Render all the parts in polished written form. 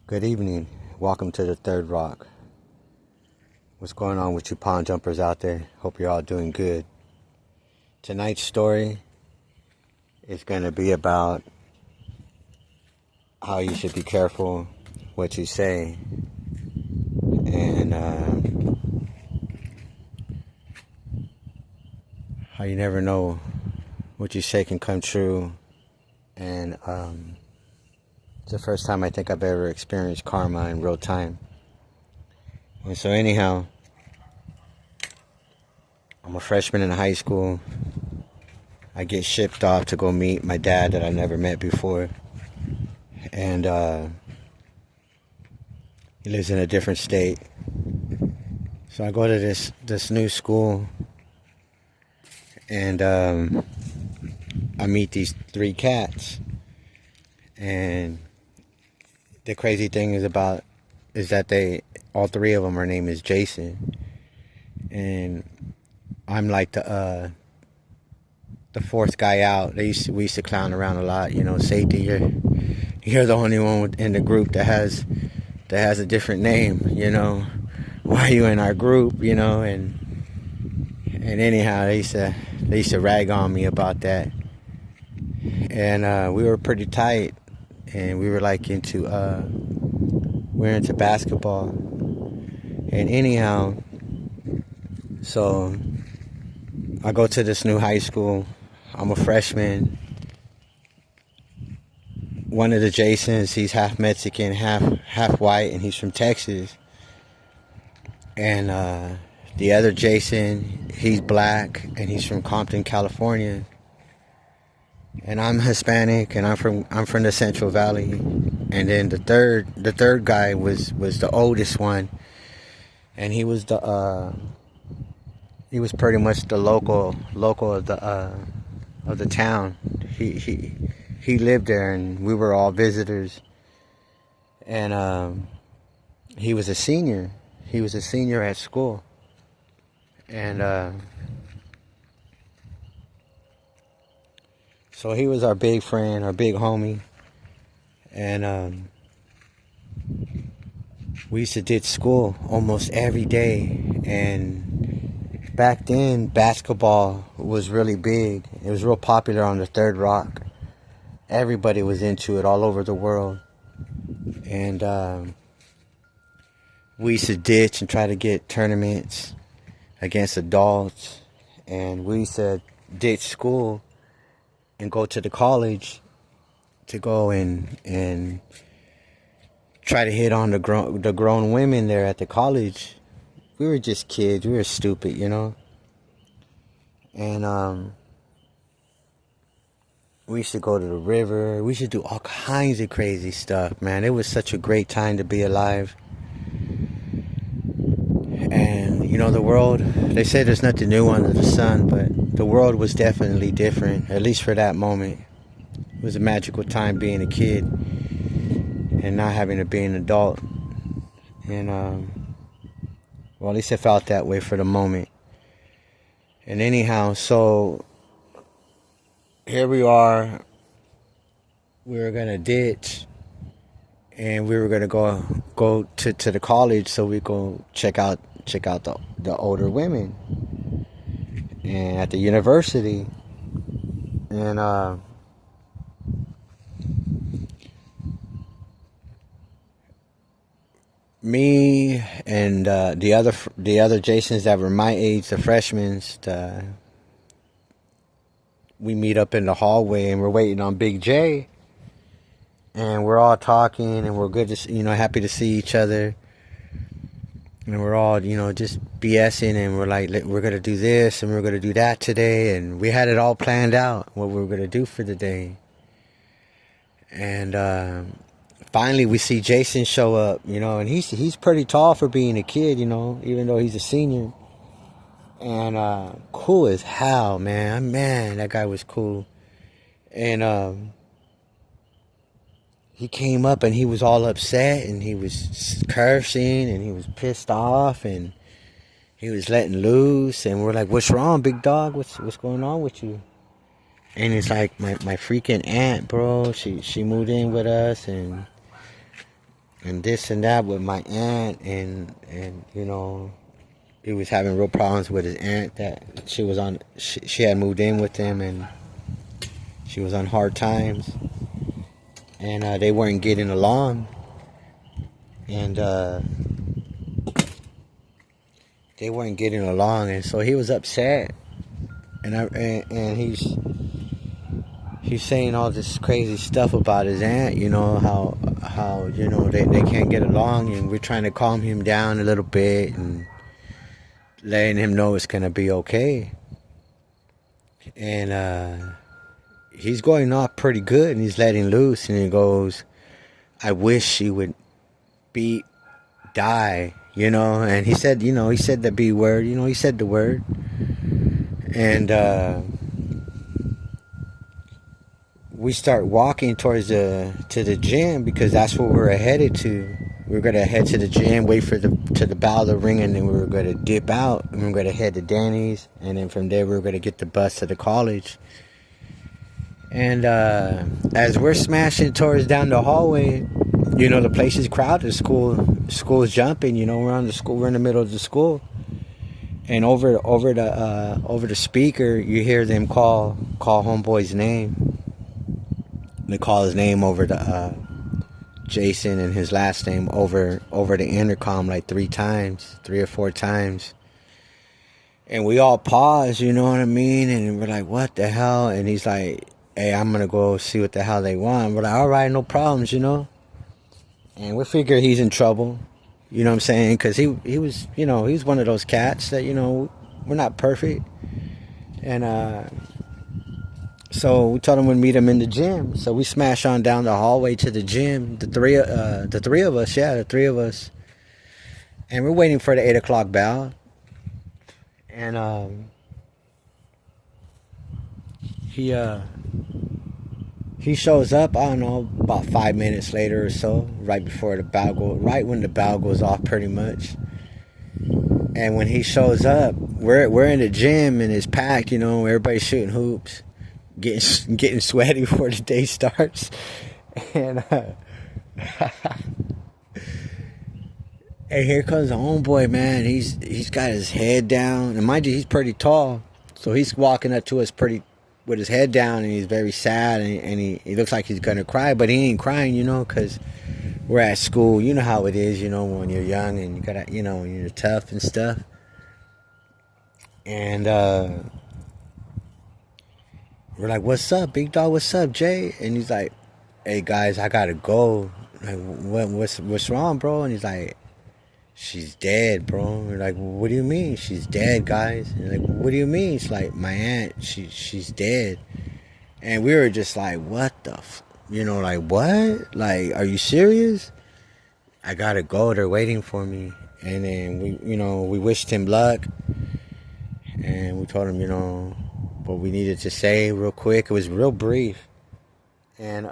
Good evening. Welcome to the Third Rock. What's going on with you pond jumpers out there? Hope you're all doing good. Tonight's story is going to be about how you should be careful what you say. And how you never know what you say can come true. And it's the first time I think I've ever experienced karma in real time. And so anyhow, I'm a freshman in high school. I get shipped off to go meet my dad that I never met before. And he lives in a different state. So I go to this new school. And I meet these three cats. And the crazy thing is that all three of them, their name is Jason. And I'm like the fourth guy out. We used to clown around a lot, safety. You're the only one in the group that has a different name, Why are you in our group, and anyhow, they used to rag on me about that. And we were pretty tight, and we were like into basketball. And anyhow, so I go to this new high school. I'm a freshman. One of the Jasons, he's half Mexican, half white, and he's from Texas. And the other Jason, he's black, and he's from Compton, California. And I'm Hispanic, and I'm from the Central Valley. And then the third guy was the oldest one, and he was pretty much the local of the town. He lived there, and we were all visitors. And he was a senior. He was a senior at school, and so he was our big friend, our big homie. And we used to ditch school almost every day. And back then, basketball was really big. It was real popular on the Third Rock. Everybody was into it all over the world. And we used to ditch and try to get tournaments against adults. And we used to ditch school and go to the college to go and try to hit on the grown women there at the college. We were just kids. We were stupid, And we used to go to the river. We used to do all kinds of crazy stuff, man. It was such a great time to be alive. And, the world, they say there's nothing new under the sun, but the world was definitely different, at least for that moment. It was a magical time being a kid and not having to be an adult. And, well, at least it felt that way for the moment. And anyhow, so here we are. We were going to ditch, and we were going to go to the college so we go check out the older women and at the university. And me and the other Jasons that were my age, the freshmen, we meet up in the hallway, and we're waiting on Big J, and we're all talking, and we're good to happy to see each other. And we're all, just BSing, and we're like, we're going to do this, and we're going to do that today. And we had it all planned out, what we were going to do for the day. And finally, we see Jason show up, and he's pretty tall for being a kid, even though he's a senior. And cool as hell, man. Man, that guy was cool. And he came up, and he was all upset, and he was cursing, and he was pissed off, and he was letting loose. And we're like, "What's wrong, big dog? What's going on with you?" And it's like my freaking aunt, bro. She moved in with us, and and this and that with my aunt, and he was having real problems with his aunt that she had moved in with him, and she was on hard times, and they weren't getting along, and and so he was upset, and he's saying all this crazy stuff about his aunt, how they can't get along, and we're trying to calm him down a little bit and letting him know it's gonna be okay. And he's going off pretty good, and he's letting loose, and he goes, "I wish she would die," and he said the B word, he said the word, and we start walking towards to the gym because that's where we're headed to. We're gonna head to the gym, wait for the bell to ring, and then we were gonna dip out, and we're gonna head to Danny's, and then from there we're gonna get the bus to the college. And as we're smashing towards down the hallway, the place is crowded. School's jumping. We're on the school. We're in the middle of the school, and over the speaker, you hear them call homeboy's name. They call his name over the Jason and his last name over the intercom like 3 or 4 times. And we all pause, you know what I mean? And we're like, what the hell? And he's like, hey, I'm going to go see what the hell they want. We're like, all right, no problems, And we figure he's in trouble, you know what I'm saying? Because he was, he's one of those cats that, we're not perfect. And so we told him we'd meet him in the gym. So we smash on down the hallway to the gym. The three of us. And we're waiting for the 8 o'clock bell. And he shows up, I don't know, about 5 minutes later or so, right when the bell goes off pretty much. And when he shows up, we're in the gym and it's packed, everybody's shooting hoops, getting sweaty before the day starts. And and here comes the homeboy, man. He's got his head down, and mind you, he's pretty tall, so he's walking up to us with his head down, and he's very sad, and he looks like he's gonna cry, but he ain't crying, because we're at school. You know how it is, when you're young and you gotta, when you're tough and stuff. And we're like, "What's up, big dog? What's up, Jay?" And he's like, "Hey guys, I gotta go." Like, what's wrong, bro? And he's like, "She's dead, bro." We're like, "What do you mean she's dead, guys?" And like, "What do you mean?" It's like, "My aunt, she's dead." And we were just like, "What the like, what? Like, are you serious?" "I gotta go, they're waiting for me." And then we wished him luck, and we told him, what we needed to say real quick. It was real brief. And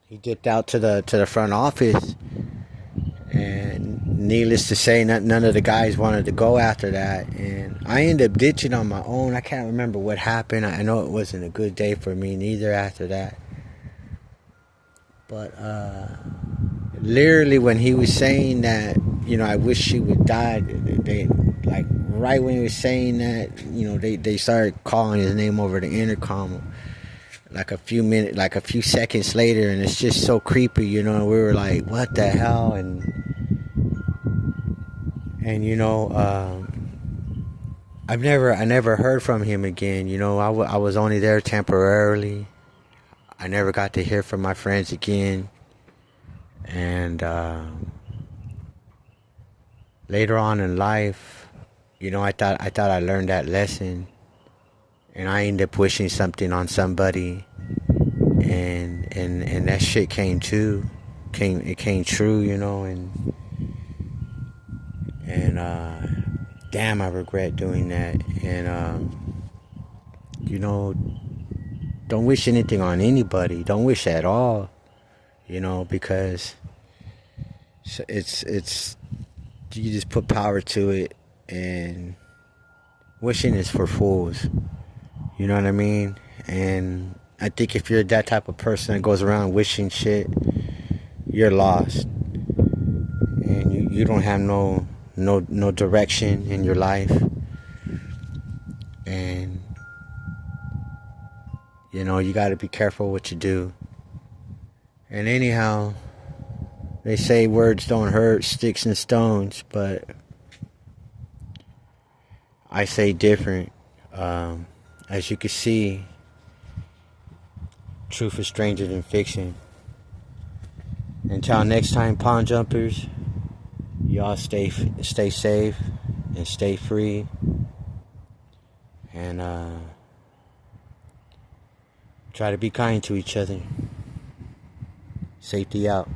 he dipped out to the front office. And needless to say, none of the guys wanted to go after that. And I ended up ditching on my own. I can't remember what happened. I know it wasn't a good day for me neither after that. But literally when he was saying that, I wish she would die, they, like, right when he was saying that, they started calling his name over the intercom like a few seconds later, and it's just so creepy, we were like, what the hell? And I never heard from him again. I was only there temporarily. I never got to hear from my friends again. And later on in life, I thought I learned that lesson, and I ended up wishing something on somebody, and that shit came true, and damn, I regret doing that. And don't wish anything on anybody. Don't wish at all, because it's you just put power to it, and wishing is for fools. You know what I mean? And I think if you're that type of person that goes around wishing shit, you're lost, and you don't have no direction in your life, and you got to be careful what you do. And anyhow, they say words don't hurt, sticks and stones, but I say different. As you can see, truth is stranger than fiction. Until next time, pond jumpers, y'all stay safe and stay free. And try to be kind to each other. Safety out.